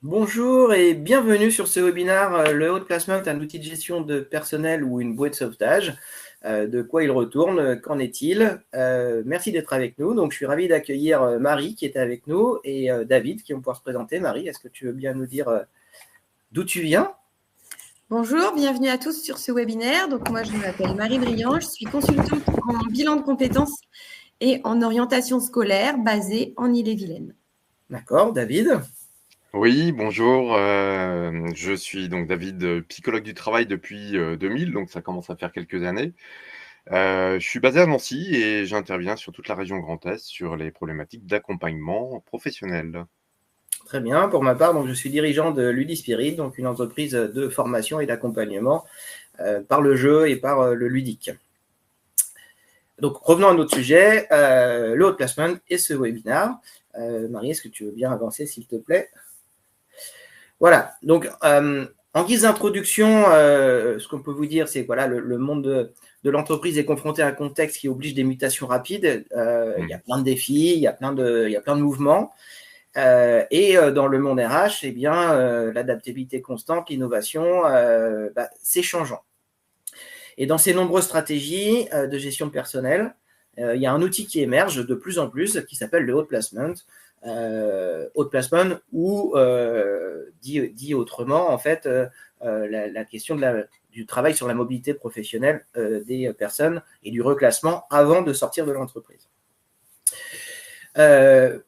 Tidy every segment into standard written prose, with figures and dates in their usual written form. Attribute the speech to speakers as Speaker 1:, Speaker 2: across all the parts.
Speaker 1: Bonjour et bienvenue sur ce webinaire Le Haut Placement, un outil de gestion de personnel ou une bouée de sauvetage. De quoi il retourne? Qu'en est-il? Merci d'être avec nous. Donc, je suis ravi d'accueillir Marie qui est avec nous et David qui vont pouvoir se présenter. Marie, est-ce que tu veux bien nous dire d'où tu viens?
Speaker 2: Bonjour, bienvenue à tous sur ce webinaire. Donc, moi, je m'appelle Marie Briand, je suis consultante en bilan de compétences et en orientation scolaire basée en Ille-et-Vilaine.
Speaker 1: D'accord, David?
Speaker 3: Oui, bonjour. Je suis donc David, psychologue du travail depuis 2000, donc ça commence à faire quelques années. Je suis basé à Nancy et j'interviens sur toute la région Grand Est sur les problématiques d'accompagnement professionnel.
Speaker 1: Très bien. Pour ma part, donc, je suis dirigeant de Ludispirit, donc une entreprise de formation et d'accompagnement par le jeu et par le ludique. Donc, revenons à notre sujet, le haut placement et ce webinaire. Marie, est-ce que tu veux bien avancer, s'il te plaît? Voilà. Donc, en guise d'introduction, ce qu'on peut vous dire, c'est que voilà, le monde de l'entreprise est confronté à un contexte qui oblige des mutations rapides. Il y a plein de défis, il y a plein de mouvements. Et dans le monde RH, eh bien, l'adaptabilité constante, l'innovation, c'est changeant. Et dans ces nombreuses stratégies de gestion de personnel, il y a un outil qui émerge de plus en plus qui s'appelle le haut placement. Haut placement ou dit autrement, en fait, la question du travail sur la mobilité professionnelle des personnes et du reclassement avant de sortir de l'entreprise.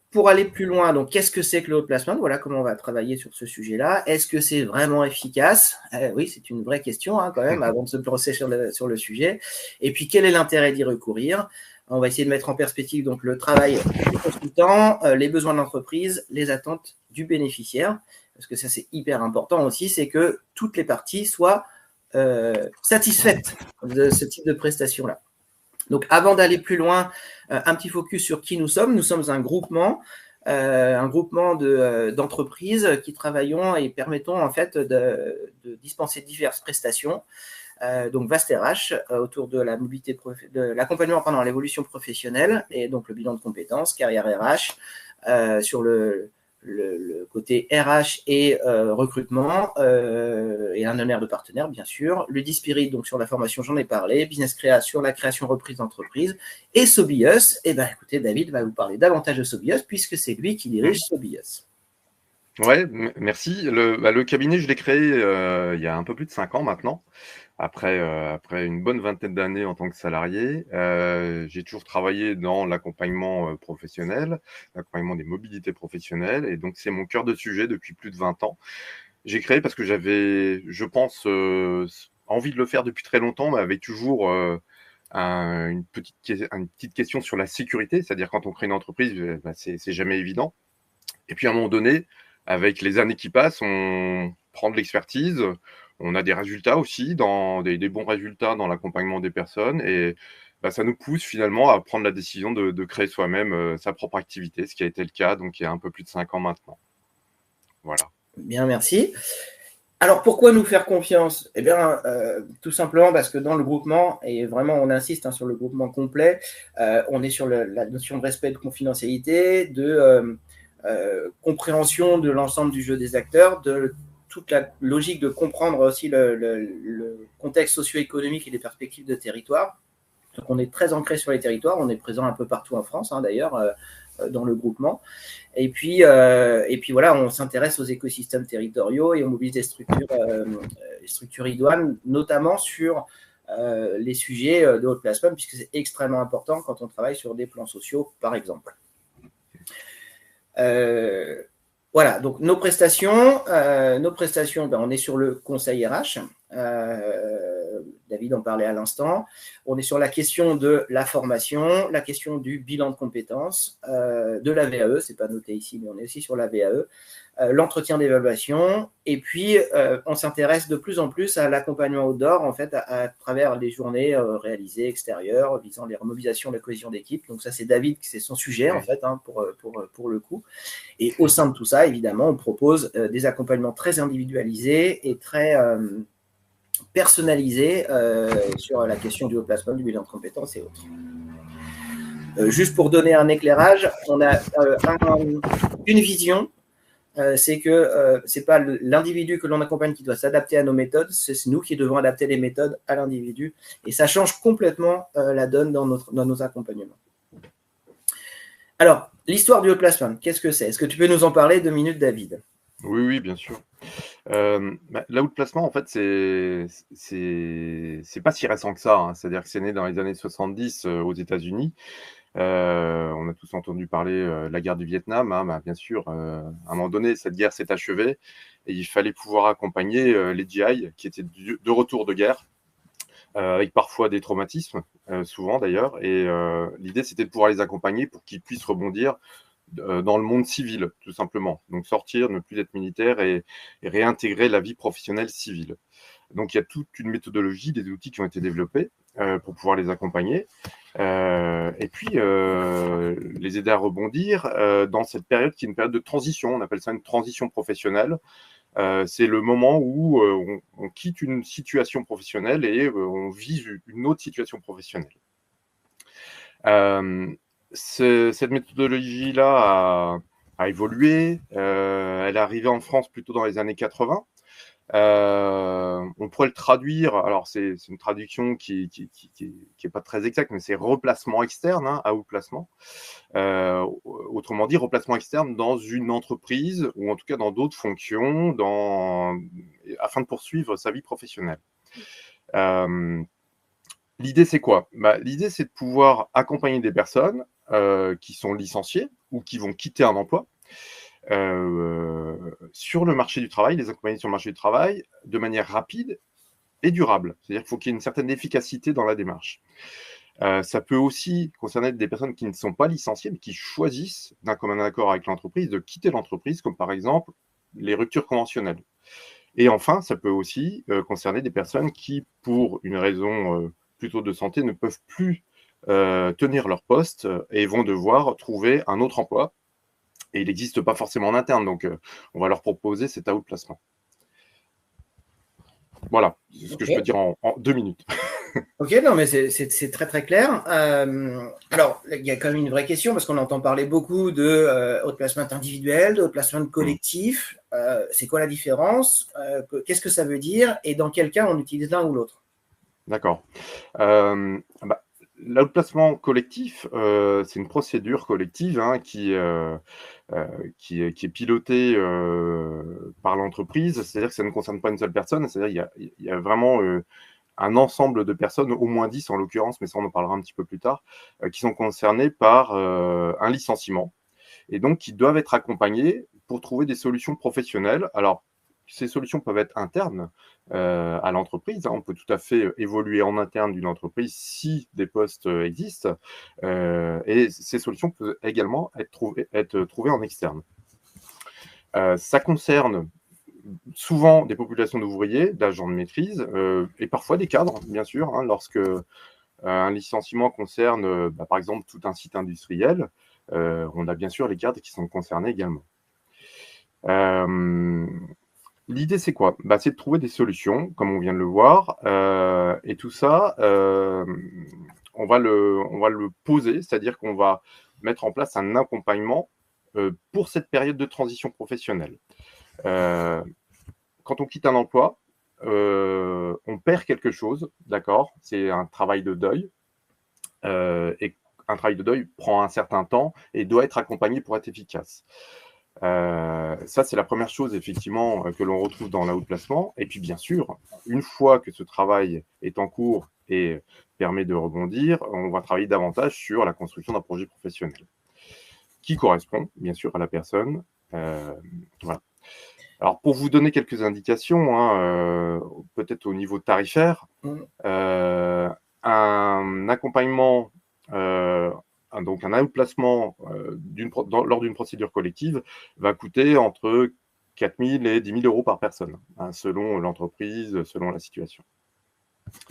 Speaker 1: Pour aller plus loin, donc qu'est-ce que c'est que le haut placement? Voilà comment on va travailler sur ce sujet-là. Est-ce que c'est vraiment efficace? Oui, c'est une vraie question quand même avant de se prononcer sur le sujet. Et puis, quel est l'intérêt d'y recourir? On va essayer de mettre en perspective donc le travail du consultant, les besoins de l'entreprise, les attentes du bénéficiaire, parce que ça c'est hyper important aussi, c'est que toutes les parties soient satisfaites de ce type de prestation-là. Donc, avant d'aller plus loin, un petit focus sur qui nous sommes. Nous sommes un groupement d'entreprises qui travaillons et permettons en fait de dispenser diverses prestations. Donc Vaste RH autour de la mobilité, de l'accompagnement pendant l'évolution professionnelle et donc le bilan de compétences, carrière RH sur le côté RH et recrutement et un honneur de partenaire, bien sûr. Ludispirit, donc sur la formation, j'en ai parlé. Business Créa sur la création reprise d'entreprise. Et Sobius, écoutez, David va vous parler davantage de Sobius puisque c'est lui qui dirige Sobius.
Speaker 3: Ouais, merci. Le cabinet, je l'ai créé il y a un peu plus de 5 ans maintenant. Après une bonne vingtaine d'années en tant que salarié, j'ai toujours travaillé dans l'accompagnement professionnel, l'accompagnement des mobilités professionnelles, et donc c'est mon cœur de sujet depuis plus de 20 ans. J'ai créé parce que j'avais, je pense, envie de le faire depuis très longtemps, mais avec toujours une petite question sur la sécurité, c'est-à-dire quand on crée une entreprise, c'est jamais évident. Et puis à un moment donné, avec les années qui passent, on prend de l'expertise, on a des résultats aussi, des bons résultats dans l'accompagnement des personnes, et ça nous pousse finalement à prendre la décision de créer soi-même sa propre activité, ce qui a été le cas donc il y a un peu plus de 5 ans maintenant. Voilà.
Speaker 1: Bien, merci. Alors, pourquoi nous faire confiance? Eh bien, tout simplement parce que dans le groupement, et vraiment on insiste sur le groupement complet, on est sur la notion de respect de confidentialité, de compréhension de l'ensemble du jeu des acteurs, de toute la logique de comprendre aussi le contexte socio-économique et les perspectives de territoire. Donc on est très ancré sur les territoires, on est présent un peu partout en France d'ailleurs dans le groupement. Et puis voilà, on s'intéresse aux écosystèmes territoriaux et on mobilise des structures idoines, notamment sur les sujets de haut placement, puisque c'est extrêmement important quand on travaille sur des plans sociaux, par exemple. Voilà, donc nos prestations, on est sur le conseil RH. David en parlait à l'instant. On est sur la question de la formation, la question du bilan de compétences, de la VAE, c'est pas noté ici, mais on est aussi sur la VAE, l'entretien d'évaluation, et puis on s'intéresse de plus en plus à l'accompagnement outdoor, en fait, à travers les journées réalisées extérieures, visant les remobilisations, la cohésion d'équipe. Donc ça, c'est David, c'est son sujet, en fait, pour le coup. Et au sein de tout ça, évidemment, on propose des accompagnements très individualisés et très personnalisés sur la question du haut placement, du bilan de compétences et autres. Juste pour donner un éclairage, on a une vision c'est que c'est pas l'individu que l'on accompagne qui doit s'adapter à nos méthodes, c'est nous qui devons adapter les méthodes à l'individu. Et ça change complètement la donne dans nos accompagnements. Alors, l'histoire du outplacement, qu'est-ce que c'est? Est-ce que tu peux nous en parler 2 minutes, David?
Speaker 3: Oui, bien sûr. L'outplacement, en fait, c'est pas si récent que ça, hein. C'est-à-dire que c'est né dans les années 70 aux États-Unis. On a tous entendu parler de la guerre du Vietnam, hein. Bien sûr, à un moment donné, cette guerre s'est achevée et il fallait pouvoir accompagner les GI qui étaient de retour de guerre, avec parfois des traumatismes, souvent d'ailleurs. Et l'idée, c'était de pouvoir les accompagner pour qu'ils puissent rebondir dans le monde civil, tout simplement. Donc sortir, ne plus être militaire et réintégrer la vie professionnelle civile. Donc il y a toute une méthodologie, des outils qui ont été développés pour pouvoir les accompagner et puis les aider à rebondir dans cette période qui est une période de transition. On appelle ça une transition professionnelle. C'est le moment où on quitte une situation professionnelle et on vise une autre situation professionnelle. Cette méthodologie-là a évolué. Elle est arrivée en France plutôt dans les années 80. On pourrait le traduire, alors c'est une traduction qui est pas très exacte, mais c'est replacement externe, hein, outplacement. Autrement dit, replacement externe dans une entreprise ou en tout cas dans d'autres fonctions afin de poursuivre sa vie professionnelle. L'idée, c'est quoi? L'idée, c'est de pouvoir accompagner des personnes qui sont licenciées ou qui vont quitter un emploi sur le marché du travail, les accompagner sur le marché du travail de manière rapide et durable. C'est-à-dire qu'il faut qu'il y ait une certaine efficacité dans la démarche. Ça peut aussi concerner des personnes qui ne sont pas licenciées, mais qui choisissent d'un commun accord avec l'entreprise de quitter l'entreprise, comme par exemple les ruptures conventionnelles. Et enfin, ça peut aussi concerner des personnes qui, pour une raison plutôt de santé, ne peuvent plus tenir leur poste et vont devoir trouver un autre emploi. Et il n'existe pas forcément en interne, donc on va leur proposer cet outplacement. Voilà, c'est ce que je peux dire en 2 minutes.
Speaker 1: Ok, non, mais c'est très très clair. Alors, il y a quand même une vraie question, parce qu'on entend parler beaucoup de outplacement individuel, de outplacement collectif. C'est quoi la différence? Qu'est-ce que ça veut dire? Et dans quel cas on utilise l'un ou l'autre?
Speaker 3: D'accord. L'outplacement collectif, c'est une procédure collective, hein, qui est pilotée par l'entreprise. C'est-à-dire que ça ne concerne pas une seule personne. C'est-à-dire qu'il y a vraiment un ensemble de personnes, au moins 10 en l'occurrence, mais ça on en parlera un petit peu plus tard, qui sont concernées par un licenciement et donc qui doivent être accompagnées pour trouver des solutions professionnelles. Alors, ces solutions peuvent être internes à l'entreprise. On peut tout à fait évoluer en interne d'une entreprise si des postes existent. Et ces solutions peuvent également être trouvées en externe. Ça concerne souvent des populations d'ouvriers, d'agents de maîtrise, et parfois des cadres, bien sûr, hein, lorsque un licenciement concerne, par exemple, tout un site industriel. On a bien sûr les cadres qui sont concernés également. L'idée, c'est quoi? C'est de trouver des solutions, comme on vient de le voir, et tout ça, on va le poser, c'est-à-dire qu'on va mettre en place un accompagnement pour cette période de transition professionnelle. Quand on quitte un emploi, on perd quelque chose, d'accord? C'est un travail de deuil, et un travail de deuil prend un certain temps et doit être accompagné pour être efficace. Ça, c'est la première chose, effectivement, que l'on retrouve dans l'outplacement. Et puis, bien sûr, une fois que ce travail est en cours et permet de rebondir, on va travailler davantage sur la construction d'un projet professionnel qui correspond, bien sûr, à la personne. Voilà. Alors, pour vous donner quelques indications, hein, peut-être au niveau tarifaire, un accompagnement, donc un outplacement lors d'une procédure collective va coûter entre 4 000 et 10 000 euros par personne, hein, selon l'entreprise, selon la situation.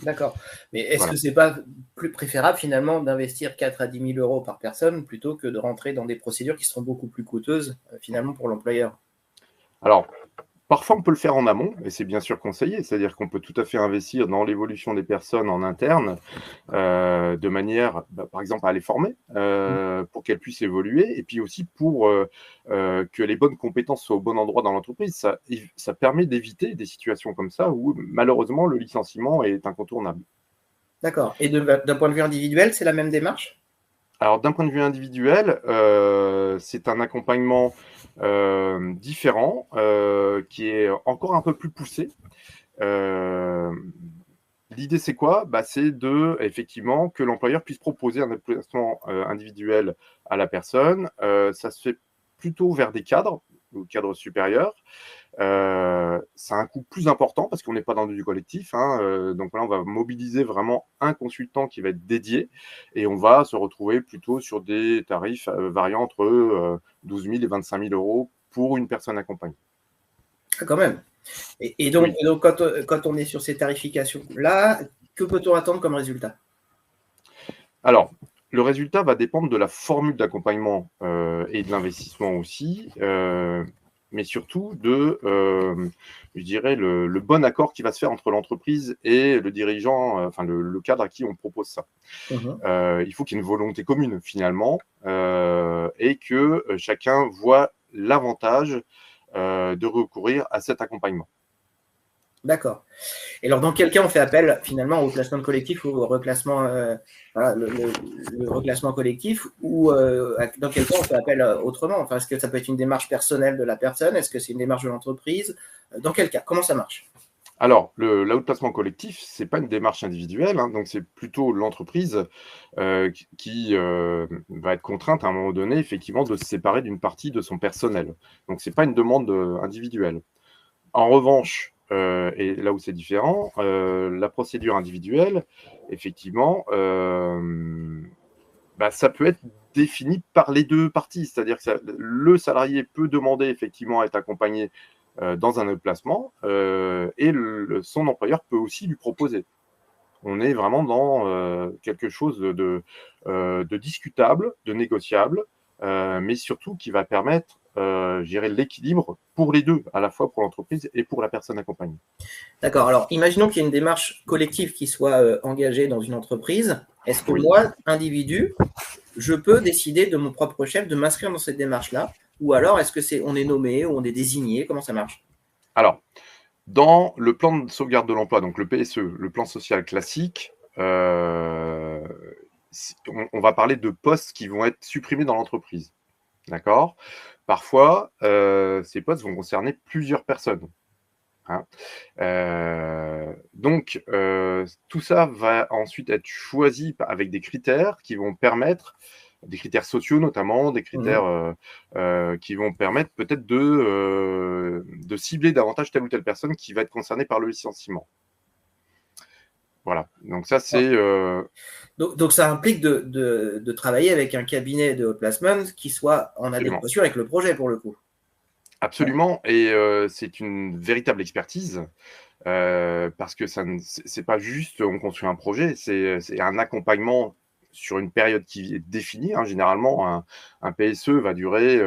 Speaker 1: D'accord. Mais est-ce que ce n'est pas plus préférable finalement d'investir 4 à 10 000 euros par personne plutôt que de rentrer dans des procédures qui seront beaucoup plus coûteuses finalement pour l'employeur?
Speaker 3: Alors, Parfois, on peut le faire en amont, et c'est bien sûr conseillé, c'est-à-dire qu'on peut tout à fait investir dans l'évolution des personnes en interne, de manière, par exemple, à les former, pour qu'elles puissent évoluer, et puis aussi pour que les bonnes compétences soient au bon endroit dans l'entreprise. Ça permet d'éviter des situations comme ça où, malheureusement, le licenciement est incontournable.
Speaker 1: D'accord. Et d'un point de vue individuel, c'est la même démarche?
Speaker 3: Alors, d'un point de vue individuel, c'est un accompagnement différent, qui est encore un peu plus poussé. L'idée, c'est quoi? C'est effectivement, que l'employeur puisse proposer un déplacement individuel à la personne. Ça se fait plutôt vers des cadres, ou cadres supérieurs. Ça a un coût plus important parce qu'on n'est pas dans du collectif, donc là, on va mobiliser vraiment un consultant qui va être dédié et on va se retrouver plutôt sur des tarifs variant entre 12 000 et 25 000 euros pour une personne accompagnée.
Speaker 1: Ah, quand même. Et donc, quand on est sur ces tarifications-là, que peut-on attendre comme résultat?
Speaker 3: Alors, le résultat va dépendre de la formule d'accompagnement et de l'investissement aussi, mais surtout je dirais, le bon accord qui va se faire entre l'entreprise et le dirigeant, le cadre à qui on propose ça. Il faut qu'il y ait une volonté commune, finalement, et que chacun voit l'avantage de recourir à cet accompagnement.
Speaker 1: D'accord. Et alors, dans quel cas on fait appel finalement au placement collectif ou au reclassement, le reclassement collectif, ou dans quel cas on fait appel autrement? Enfin, est-ce que ça peut être une démarche personnelle de la personne? Est-ce que c'est une démarche de l'entreprise? Dans quel cas? Comment ça marche?
Speaker 3: Alors, l'outplacement collectif, c'est pas une démarche individuelle, donc c'est plutôt l'entreprise qui va être contrainte à un moment donné, effectivement, de se séparer d'une partie de son personnel. Donc, c'est pas une demande individuelle. En revanche, et là où c'est différent, la procédure individuelle, effectivement, ça peut être défini par les deux parties. C'est-à-dire que le salarié peut demander effectivement à être accompagné dans un autre placement et son employeur peut aussi lui proposer. On est vraiment dans quelque chose de discutable, de négociable, mais surtout qui va permettre gérer l'équilibre pour les deux, à la fois pour l'entreprise et pour la personne accompagnée.
Speaker 1: D'accord. Alors, imaginons qu'il y ait une démarche collective qui soit engagée dans une entreprise. Est-ce que moi, individu, je peux décider de mon propre chef de m'inscrire dans cette démarche-là? Ou alors, est-ce que on est nommé ou on est désigné? Comment ça marche?
Speaker 3: Alors, dans le plan de sauvegarde de l'emploi, donc le PSE, le plan social classique, on va parler de postes qui vont être supprimés dans l'entreprise. D'accord? Parfois, ces postes vont concerner plusieurs personnes. Donc, tout ça va ensuite être choisi avec des critères qui vont permettre, des critères sociaux notamment, des critères qui vont permettre peut-être de cibler davantage telle ou telle personne qui va être concernée par le licenciement. Voilà, donc ça c'est…
Speaker 1: Donc ça implique de travailler avec un cabinet de placement qui soit en adéquation avec le projet pour le coup.
Speaker 3: Absolument, et c'est une véritable expertise parce que c'est pas juste on construit un projet, c'est un accompagnement sur une période qui est définie. Généralement, un PSE va durer,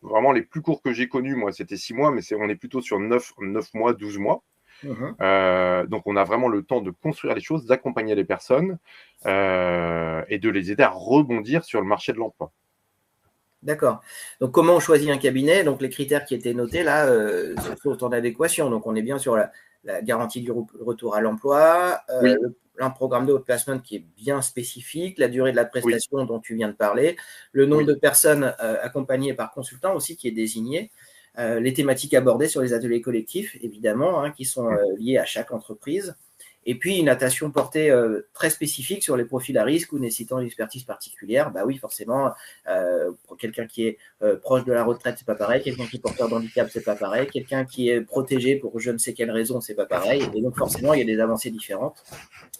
Speaker 3: vraiment les plus courts que j'ai connus, moi, c'était 6 mois, mais on est plutôt sur 9 mois, 12 mois. Donc, on a vraiment le temps de construire les choses, d'accompagner les personnes et de les aider à rebondir sur le marché de l'emploi.
Speaker 1: D'accord. Donc, comment on choisit un cabinet? Donc, les critères qui étaient notés là sont en adéquation. Donc, on est bien sur la garantie du retour à l'emploi, un programme de haut placement qui est bien spécifique, la durée de la prestation dont tu viens de parler, le nombre de personnes accompagnées par consultant aussi qui est désigné, les thématiques abordées sur les ateliers collectifs, évidemment, qui sont liées à chaque entreprise. Et puis, une attention portée très spécifique sur les profils à risque ou nécessitant une expertise particulière. Oui, forcément, pour quelqu'un qui est proche de la retraite, c'est pas pareil. Quelqu'un qui est porteur d'handicap, c'est pas pareil. Quelqu'un qui est protégé pour je ne sais quelle raison, c'est pas pareil. Et donc, forcément, il y a des avancées différentes.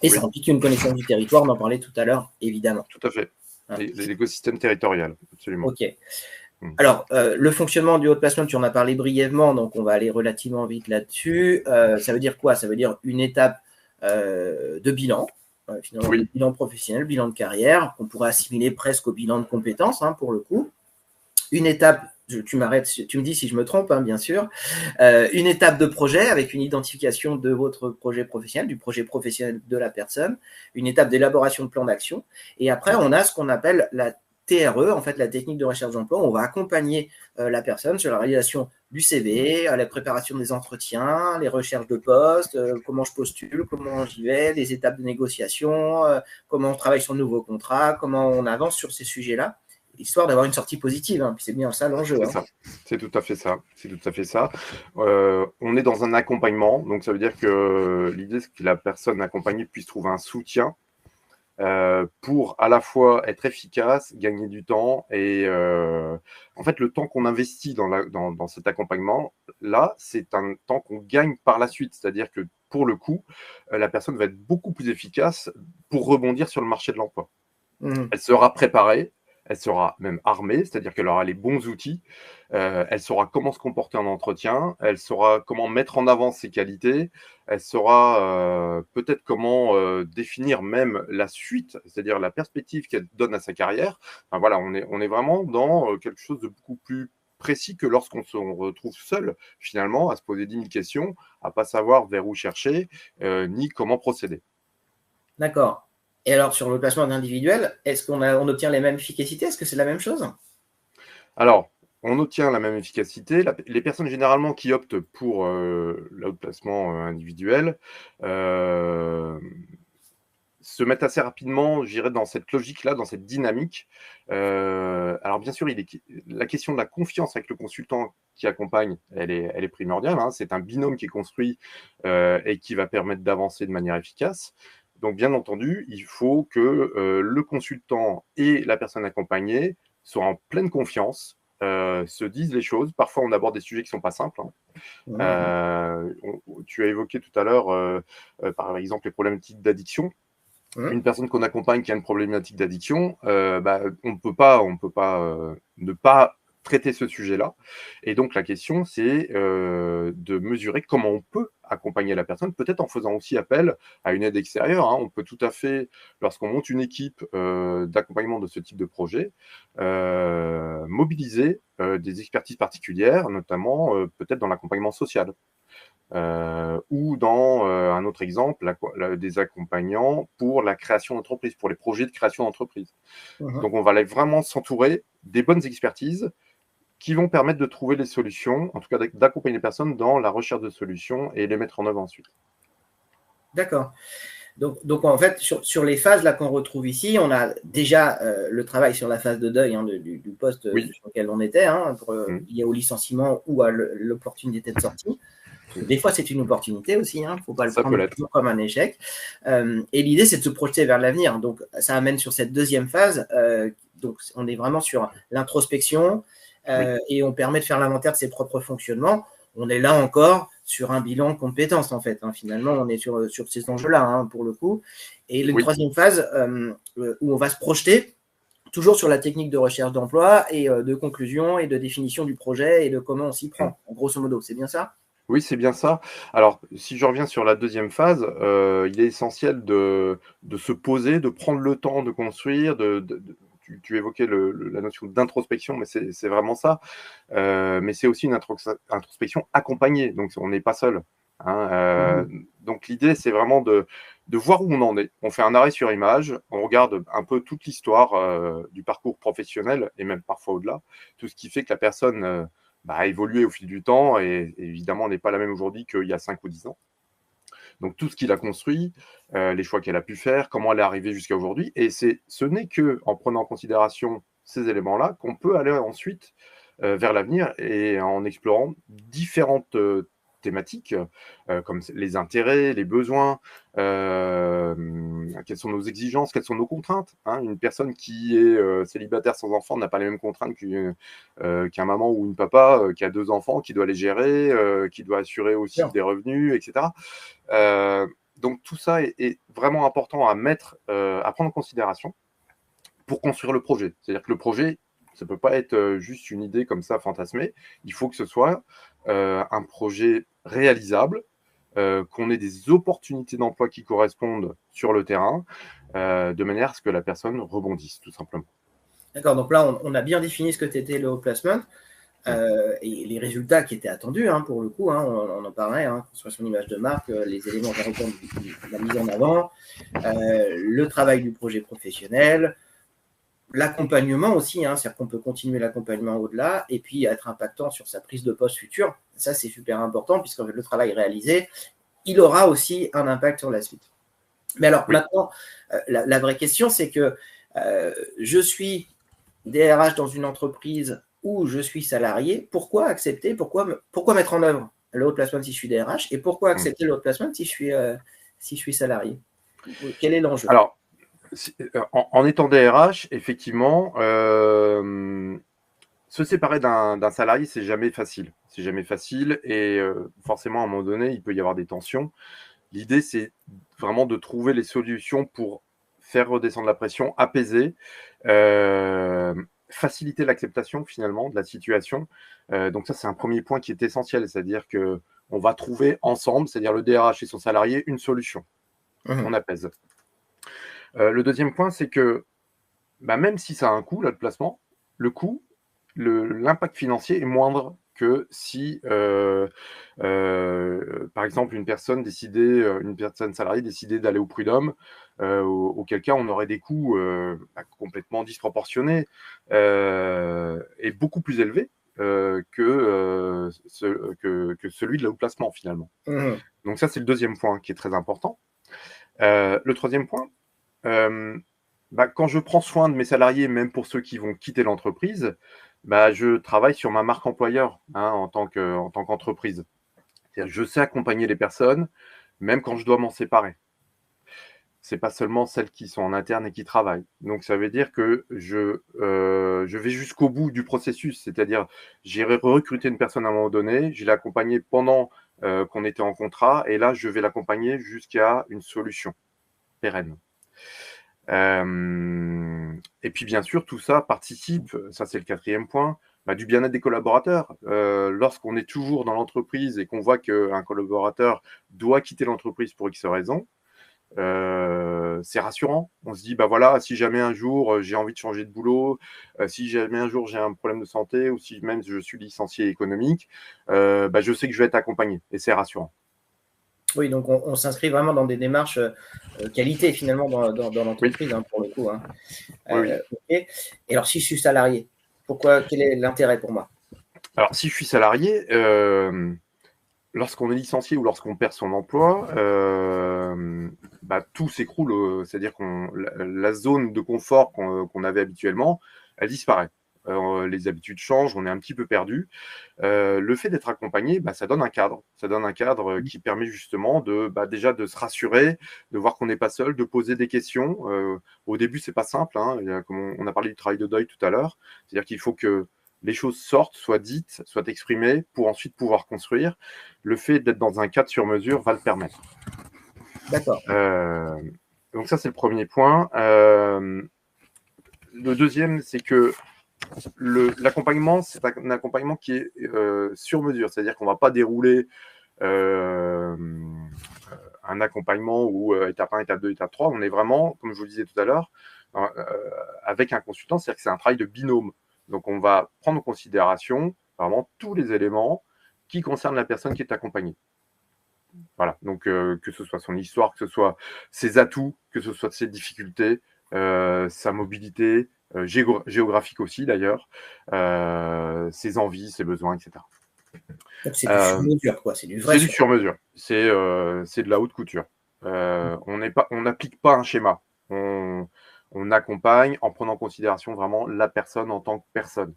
Speaker 1: Et ça implique une connaissance du territoire, on en parlait tout à l'heure, évidemment.
Speaker 3: Tout à fait. L'écosystème territorial, absolument.
Speaker 1: OK. Alors, le fonctionnement du haut placement, tu en as parlé brièvement, donc on va aller relativement vite là-dessus. Ça veut dire quoi? Ça veut dire une étape de bilan, finalement, le bilan professionnel, bilan de carrière, qu'on pourrait assimiler presque au bilan de compétences, pour le coup. Une étape tu m'arrêtes, tu me dis si je me trompe, hein, bien sûr, une étape de projet avec une identification de votre projet professionnel, du projet professionnel de la personne, une étape d'élaboration de plan d'action, et après on a ce qu'on appelle la TRE, en fait la technique de recherche d'emploi, où on va accompagner la personne sur la réalisation du CV, à la préparation des entretiens, les recherches de poste, comment je postule, comment j'y vais, les étapes de négociation, comment on travaille sur le nouveau contrat, comment on avance sur ces sujets-là, histoire d'avoir une sortie positive. Hein. Puis c'est bien ça l'enjeu.
Speaker 3: C'est ça, c'est tout à fait ça. C'est tout à fait ça. On est dans un accompagnement, donc ça veut dire que l'idée, c'est que la personne accompagnée puisse trouver un soutien pour à la fois être efficace, gagner du temps et en fait le temps qu'on investit dans cet accompagnement là, c'est un temps qu'on gagne par la suite, c'est-à-dire que pour le coup, la personne va être beaucoup plus efficace pour rebondir sur le marché de l'emploi. Elle sera préparée, elle sera même armée, c'est-à-dire qu'elle aura les bons outils, elle saura comment se comporter en entretien, elle saura comment mettre en avant ses qualités, elle saura peut-être comment définir même la suite, c'est-à-dire la perspective qu'elle donne à sa carrière. Enfin, voilà, on est vraiment dans quelque chose de beaucoup plus précis que lorsqu'on se retrouve seul, finalement, à se poser 10 000 questions, à ne pas savoir vers où chercher, ni comment procéder.
Speaker 1: D'accord. Et alors, sur le placement individuel, est-ce qu'on obtient les mêmes efficacités? Est-ce que c'est la même chose?
Speaker 3: Alors, on obtient la même efficacité. Les personnes généralement qui optent pour le placement individuel se mettent assez rapidement, je dirais, dans cette logique-là, dans cette dynamique. Alors bien sûr, la question de la confiance avec le consultant qui accompagne, elle est primordiale. Hein. C'est un binôme qui est construit et qui va permettre d'avancer de manière efficace. Donc, bien entendu, il faut que le consultant et la personne accompagnée soient en pleine confiance, se disent les choses. Parfois, on aborde des sujets qui ne sont pas simples. Hein. Tu as évoqué tout à l'heure, par exemple, les problématiques d'addiction. Une personne qu'on accompagne qui a une problématique d'addiction, on ne peut pas ne pas traiter ce sujet-là. Et donc, la question, c'est de mesurer comment on peut accompagner la personne, peut-être en faisant aussi appel à une aide extérieure. Hein. On peut tout à fait, lorsqu'on monte une équipe d'accompagnement de ce type de projet, mobiliser des expertises particulières, notamment peut-être dans l'accompagnement social. Ou dans un autre exemple, des accompagnants pour la création d'entreprise, pour les projets de création d'entreprise. Donc, on va aller vraiment s'entourer des bonnes expertises qui vont permettre de trouver les solutions, en tout cas d'accompagner les personnes dans la recherche de solutions et les mettre en œuvre ensuite.
Speaker 1: D'accord. Donc en fait, sur les phases là qu'on retrouve ici, on a déjà le travail sur la phase de deuil hein, du poste sur lequel on était, hein, lié au licenciement ou à l'opportunité de sortie. Des fois, c'est une opportunité aussi, il ne faut pas le prendre toujours comme un échec. Et l'idée, c'est de se projeter vers l'avenir. Donc, ça amène sur cette deuxième phase. Donc, on est vraiment sur l'introspection et on permet de faire l'inventaire de ses propres fonctionnements. On est là encore sur un bilan de compétences, en fait. Hein. Finalement, on est sur ces enjeux-là, hein, pour le coup. Et une troisième phase où on va se projeter toujours sur la technique de recherche d'emploi et de conclusion et de définition du projet et de comment on s'y prend, grosso modo. C'est bien ça ?
Speaker 3: Oui, c'est bien ça. Alors, si je reviens sur la deuxième phase, il est essentiel de se poser, de prendre le temps de construire. Tu évoquais la notion d'introspection, mais c'est vraiment ça. Mais c'est aussi une introspection accompagnée, donc on n'est pas seul. Hein. Donc, l'idée, c'est vraiment de voir où on en est. On fait un arrêt sur image, on regarde un peu toute l'histoire du parcours professionnel, et même parfois au-delà, tout ce qui fait que la personne a évolué au fil du temps et évidemment, on n'est pas la même aujourd'hui qu'il y a 5 ou 10 ans. Donc, tout ce qu'il a construit, les choix qu'elle a pu faire, comment elle est arrivée jusqu'à aujourd'hui. Et ce n'est qu'en prenant en considération ces éléments-là qu'on peut aller ensuite vers l'avenir et en explorant différentes thématiques comme les intérêts, les besoins, quelles sont nos exigences, quelles sont nos contraintes. Hein. Une personne qui est célibataire sans enfant n'a pas les mêmes contraintes qu'un maman ou une papa qui a 2 enfants, qui doit les gérer, qui doit assurer aussi des revenus, etc. Donc tout ça est vraiment important à prendre en considération pour construire le projet. C'est-à-dire que le projet, ça ne peut pas être juste une idée comme ça fantasmée. Il faut que ce soit un projet réalisable, qu'on ait des opportunités d'emploi qui correspondent sur le terrain, de manière à ce que la personne rebondisse, tout simplement.
Speaker 1: D'accord, donc là, on a bien défini ce que c'était le haut placement. et les résultats qui étaient attendus, pour le coup, on en parlait, soit son image de marque, les éléments de la mise en avant, le travail du projet professionnel, l'accompagnement aussi, c'est-à-dire qu'on peut continuer l'accompagnement au-delà et puis être impactant sur sa prise de poste future. Ça, c'est super important puisque le travail réalisé, il aura aussi un impact sur la suite. Mais alors, maintenant, la vraie question, c'est que je suis DRH dans une entreprise où je suis salarié. Pourquoi accepter, pourquoi mettre en œuvre le haut placement si je suis DRH et pourquoi accepter le haut placement si je suis salarié? Quel est l'enjeu?
Speaker 3: Alors, en étant DRH, effectivement, se séparer d'un salarié, c'est jamais facile. C'est jamais facile et forcément, à un moment donné, il peut y avoir des tensions. L'idée, c'est vraiment de trouver les solutions pour faire redescendre la pression, apaiser, faciliter l'acceptation finalement de la situation. Donc ça, c'est un premier point qui est essentiel, c'est-à-dire qu'on va trouver ensemble, c'est-à-dire le DRH et son salarié, une solution. On apaise. Le deuxième point, c'est que même si ça a un coût, là, le placement, le coût, l'impact financier est moindre que si, par exemple, une personne salariée décidait d'aller au prud'homme, auquel cas on aurait des coûts complètement disproportionnés et beaucoup plus élevés que celui de la haut placement finalement. Donc ça, c'est le deuxième point qui est très important. Le troisième point, quand je prends soin de mes salariés, même pour ceux qui vont quitter l'entreprise, je travaille sur ma marque employeur en tant qu'entreprise. C'est-à-dire, je sais accompagner les personnes, même quand je dois m'en séparer. C'est pas seulement celles qui sont en interne et qui travaillent. Donc, ça veut dire que je vais jusqu'au bout du processus. C'est-à-dire, j'ai recruté une personne à un moment donné, je l'ai accompagnée pendant qu'on était en contrat, et là, je vais l'accompagner jusqu'à une solution pérenne. Et puis bien sûr, tout ça participe, ça c'est le quatrième point, du bien-être des collaborateurs. Lorsqu'on est toujours dans l'entreprise et qu'on voit qu'un collaborateur doit quitter l'entreprise pour X raison, c'est rassurant. On se dit, voilà, si jamais un jour j'ai envie de changer de boulot, si jamais un jour j'ai un problème de santé ou si même je suis licencié économique, je sais que je vais être accompagné et c'est rassurant.
Speaker 1: Oui, donc on s'inscrit vraiment dans des démarches qualité finalement dans l'entreprise, pour le coup.
Speaker 3: Oui.
Speaker 1: Okay. Et alors, si je suis salarié, quel est l'intérêt pour moi?
Speaker 3: Alors, si je suis salarié, lorsqu'on est licencié ou lorsqu'on perd son emploi, tout s'écroule. C'est-à-dire la zone de confort qu'on avait habituellement, elle disparaît. Les habitudes changent, on est un petit peu perdu. Le fait d'être accompagné, ça donne un cadre. Ça donne un cadre qui permet justement déjà de se rassurer, de voir qu'on n'est pas seul, de poser des questions. Au début, c'est pas simple. Comme on a parlé du travail de deuil tout à l'heure. C'est-à-dire qu'il faut que les choses sortent, soient dites, soient exprimées pour ensuite pouvoir construire. Le fait d'être dans un cadre sur mesure va le permettre.
Speaker 1: D'accord.
Speaker 3: Donc ça, c'est le premier point. Le deuxième, c'est que l'accompagnement, c'est un accompagnement qui est sur mesure. C'est-à-dire qu'on ne va pas dérouler un accompagnement où étape 1, étape 2, étape 3. On est vraiment, comme je vous le disais tout à l'heure, avec un consultant, c'est-à-dire que c'est un travail de binôme. Donc, on va prendre en considération vraiment tous les éléments qui concernent la personne qui est accompagnée. Voilà, donc que ce soit son histoire, que ce soit ses atouts, que ce soit ses difficultés, sa mobilité, géographique aussi d'ailleurs, ses envies, ses besoins, etc.
Speaker 1: Donc c'est du sur-mesure, quoi. C'est du vrai.
Speaker 3: C'est du sur-mesure. C'est de la haute couture. On n'applique pas un schéma. On accompagne en prenant en considération vraiment la personne en tant que personne.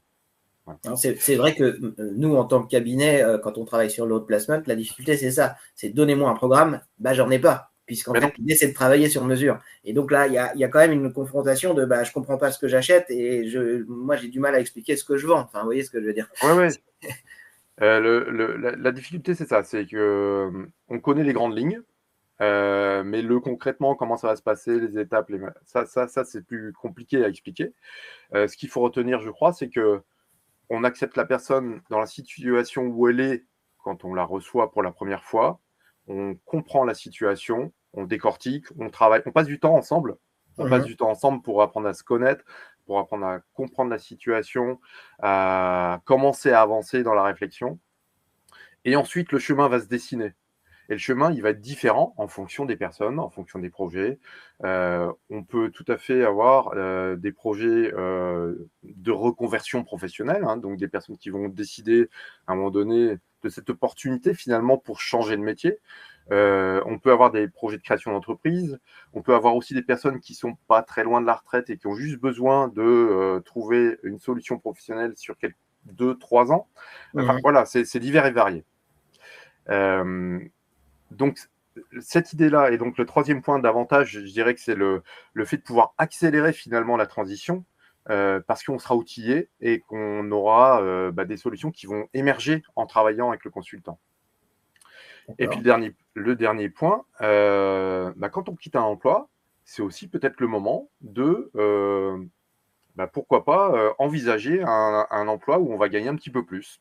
Speaker 1: Voilà. C'est vrai que nous, en tant que cabinet, quand on travaille sur le haut placement, la difficulté, c'est ça. C'est donnez-moi un programme, j'en ai pas. Puisqu'en fait, l'idée, c'est de travailler sur mesure. Et donc là, il y a quand même une confrontation de je comprends pas ce que j'achète et moi, j'ai du mal à expliquer ce que je vends. Enfin, vous voyez ce que je veux dire?
Speaker 3: Oui. La difficulté, c'est ça. C'est qu'on connaît les grandes lignes. Mais concrètement, comment ça va se passer, les étapes, ça c'est plus compliqué à expliquer. Ce qu'il faut retenir, je crois, c'est qu'on accepte la personne dans la situation où elle est quand on la reçoit pour la première fois. On comprend la situation, on décortique, on travaille, on passe du temps ensemble. On passe du temps ensemble pour apprendre à se connaître, pour apprendre à comprendre la situation, à commencer à avancer dans la réflexion. Et ensuite, le chemin va se dessiner. Et le chemin, il va être différent en fonction des personnes, en fonction des projets. On peut tout à fait avoir des projets de reconversion professionnelle, hein, donc des personnes qui vont décider à un moment donné de cette opportunité finalement pour changer de métier. On peut avoir des projets de création d'entreprise. On peut avoir aussi des personnes qui sont pas très loin de la retraite et qui ont juste besoin de trouver une solution professionnelle sur 2-3 ans. Enfin, voilà, c'est divers et varié. Donc, cette idée-là, et donc le troisième point d'avantage, je dirais que c'est le fait de pouvoir accélérer finalement la transition, parce qu'on sera outillé et qu'on aura des solutions qui vont émerger en travaillant avec le consultant. Et puis le dernier point, quand on quitte un emploi, c'est aussi peut-être le moment de, pourquoi pas, envisager un emploi où on va gagner un petit peu plus.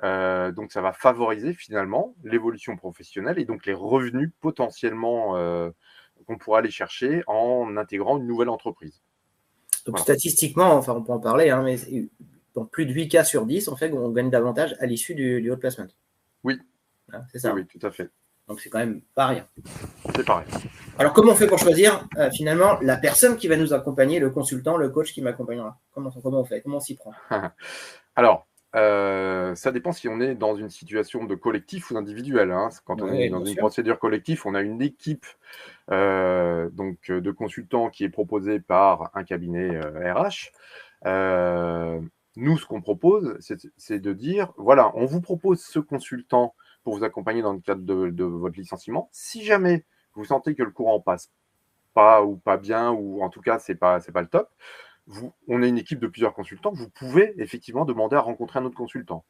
Speaker 3: Donc, ça va favoriser finalement l'évolution professionnelle et donc les revenus potentiellement qu'on pourra aller chercher en intégrant une nouvelle entreprise.
Speaker 1: Donc, statistiquement, enfin, on peut en parler, hein, mais dans plus de 8 cas sur 10, en fait, on gagne davantage à l'issue du haut placement.
Speaker 3: Oui.
Speaker 1: Hein, c'est ça.
Speaker 3: Oui, tout à fait.
Speaker 1: Donc, c'est quand même pas rien.
Speaker 3: C'est pareil.
Speaker 1: Alors, comment on fait pour choisir finalement la personne qui va nous accompagner, le consultant, le coach qui m'accompagnera? Comment on fait? Comment on s'y prend?
Speaker 3: Alors, ça dépend si on est dans une situation de collectif ou d'individuel. Hein. Quand on est dans une procédure collective, on a une équipe donc, de consultants qui est proposée par un cabinet RH. Nous, ce qu'on propose, c'est de dire, voilà, on vous propose ce consultant pour vous accompagner dans le cadre de votre licenciement. Si jamais vous sentez que le courant passe pas ou pas bien, ou en tout cas, c'est pas le top, on est une équipe de plusieurs consultants, vous pouvez effectivement demander à rencontrer un autre consultant.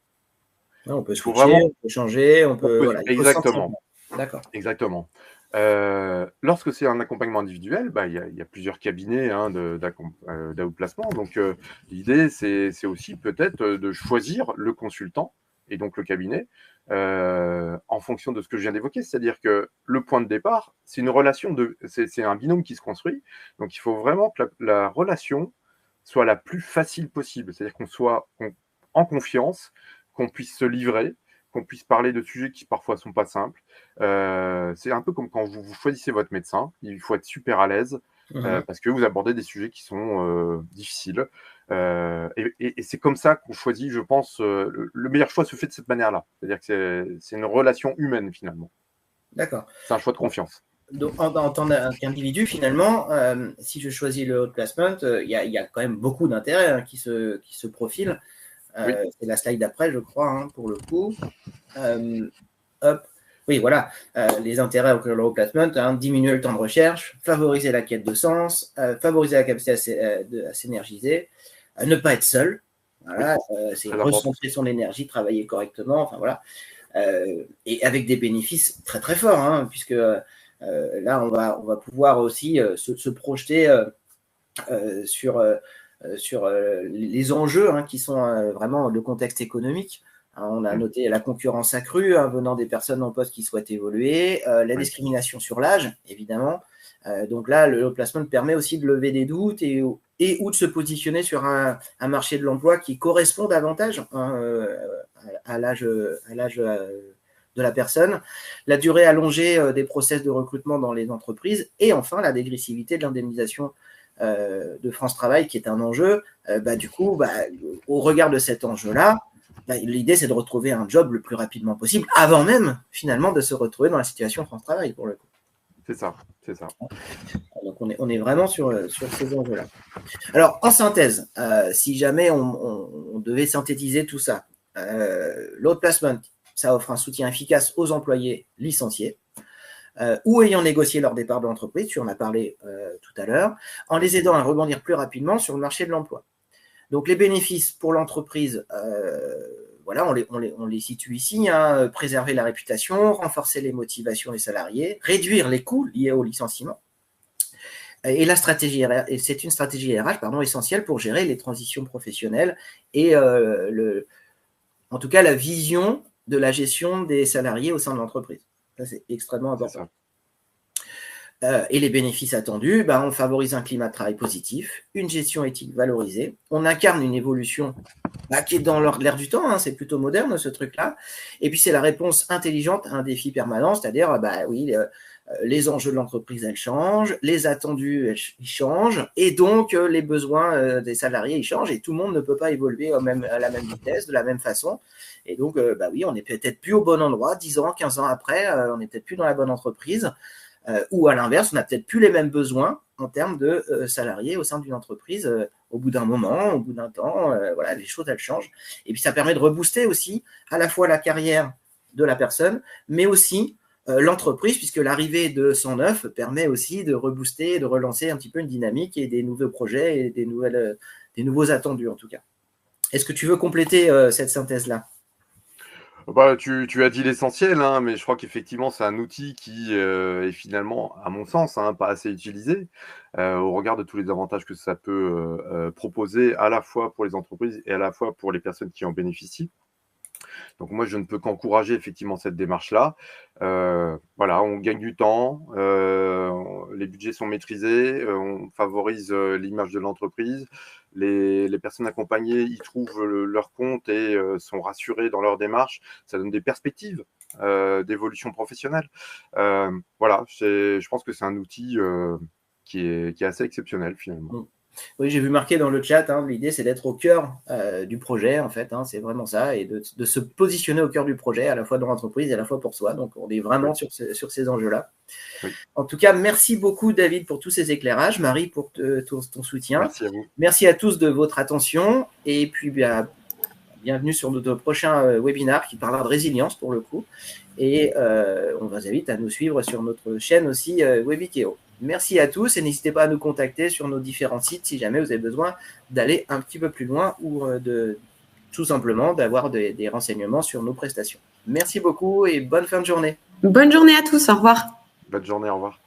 Speaker 1: On peut switcher, on peut changer, on peut
Speaker 3: voilà, exactement.
Speaker 1: D'accord.
Speaker 3: Exactement. Lorsque c'est un accompagnement individuel, il y a plusieurs cabinets d'outplacement. Donc, l'idée, c'est aussi peut-être de choisir le consultant et donc le cabinet en fonction de ce que je viens d'évoquer. C'est-à-dire que le point de départ, c'est une relation c'est un binôme qui se construit. Donc, il faut vraiment que la relation soit la plus facile possible. C'est-à-dire qu'on soit en confiance, qu'on puisse se livrer, qu'on puisse parler de sujets qui parfois ne sont pas simples. C'est un peu comme quand vous choisissez votre médecin. Il faut être super à l'aise parce que vous abordez des sujets qui sont difficiles. Et c'est comme ça qu'on choisit, je pense, le meilleur choix se fait de cette manière-là. C'est-à-dire que c'est une relation humaine, finalement.
Speaker 1: D'accord.
Speaker 3: C'est un choix de confiance.
Speaker 1: Donc, en tant qu'individu, finalement, si je choisis le haut placement, il y a quand même beaucoup d'intérêts qui se profilent. Oui. C'est la slide d'après, je crois, hein, pour le coup. Oui, voilà. Les intérêts au haut placement, diminuer le temps de recherche, favoriser la quête de sens, favoriser la capacité à s'énergiser, ne pas être seul. Voilà, c'est recentrer son énergie, travailler correctement. Enfin, voilà. Et avec des bénéfices très, très forts, hein, puisque là, on va pouvoir aussi se projeter sur les enjeux qui sont vraiment le contexte économique. On a noté la concurrence accrue venant des personnes en poste qui souhaitent évoluer, la discrimination sur l'âge, évidemment. Donc là, le placement permet aussi de lever des doutes et ou de se positionner sur un marché de l'emploi qui correspond davantage à l'âge de la personne, la durée allongée des process de recrutement dans les entreprises et enfin la dégressivité de l'indemnisation de France Travail qui est un enjeu. Du coup, au regard de cet enjeu-là, l'idée c'est de retrouver un job le plus rapidement possible avant même finalement de se retrouver dans la situation France Travail pour le coup.
Speaker 3: C'est ça.
Speaker 1: Donc on est vraiment sur ces enjeux-là. Alors en synthèse, si jamais on devait synthétiser tout ça, l'out placement, ça offre un soutien efficace aux employés licenciés ou ayant négocié leur départ de l'entreprise, tu en as parlé tout à l'heure, en les aidant à rebondir plus rapidement sur le marché de l'emploi. Donc les bénéfices pour l'entreprise, voilà, on les situe ici, hein, préserver la réputation, renforcer les motivations des salariés, réduire les coûts liés au licenciement. Et c'est une stratégie RH essentielle pour gérer les transitions professionnelles et en tout cas la vision de la gestion des salariés au sein de l'entreprise. Ça, c'est extrêmement important. Et les bénéfices attendus, on favorise un climat de travail positif, une gestion éthique valorisée, on incarne une évolution qui est dans l'air du temps, hein, c'est plutôt moderne ce truc-là, et puis c'est la réponse intelligente à un défi permanent, c'est-à-dire les enjeux de l'entreprise, elles changent, les attendus, ils changent, et donc les besoins des salariés, ils changent, et tout le monde ne peut pas évoluer à la même vitesse, de la même façon, et donc on n'est peut-être plus au bon endroit, 10 ans, 15 ans après, on n'est peut-être plus dans la bonne entreprise, ou à l'inverse, on n'a peut-être plus les mêmes besoins en termes de salariés au sein d'une entreprise au bout d'un moment, au bout d'un temps, les choses, elles changent. Et puis, ça permet de rebooster aussi à la fois la carrière de la personne, mais aussi l'entreprise, puisque l'arrivée de 109 permet aussi de rebooster, de relancer un petit peu une dynamique et des nouveaux projets et des nouveaux attendus, en tout cas. Est-ce que tu veux compléter cette synthèse-là ?
Speaker 3: Tu as dit l'essentiel, hein, mais je crois qu'effectivement, c'est un outil qui est finalement, à mon sens, pas assez utilisé au regard de tous les avantages que ça peut proposer à la fois pour les entreprises et à la fois pour les personnes qui en bénéficient. Donc moi, je ne peux qu'encourager effectivement cette démarche-là. On gagne du temps, les budgets sont maîtrisés, on favorise l'image de l'entreprise. Les personnes accompagnées y trouvent leur compte et sont rassurées dans leur démarche. Ça donne des perspectives d'évolution professionnelle. Je pense que c'est un outil qui est assez exceptionnel finalement.
Speaker 1: Oui, j'ai vu marquer dans le chat, l'idée c'est d'être au cœur du projet, en fait, c'est vraiment ça, et de se positionner au cœur du projet, à la fois dans l'entreprise et à la fois pour soi. Donc, on est vraiment sur ces enjeux-là. Oui. En tout cas, merci beaucoup, David, pour tous ces éclairages. Marie, pour ton soutien.
Speaker 3: Merci à vous.
Speaker 1: Merci à tous de votre attention. Et puis, bienvenue sur notre prochain webinaire qui parlera de résilience pour le coup. Et on vous invite à nous suivre sur notre chaîne aussi Webikeo. Merci à tous et n'hésitez pas à nous contacter sur nos différents sites si jamais vous avez besoin d'aller un petit peu plus loin ou tout simplement d'avoir des renseignements sur nos prestations. Merci beaucoup et bonne fin de journée.
Speaker 2: Bonne journée à tous, au revoir.
Speaker 3: Bonne journée, au revoir.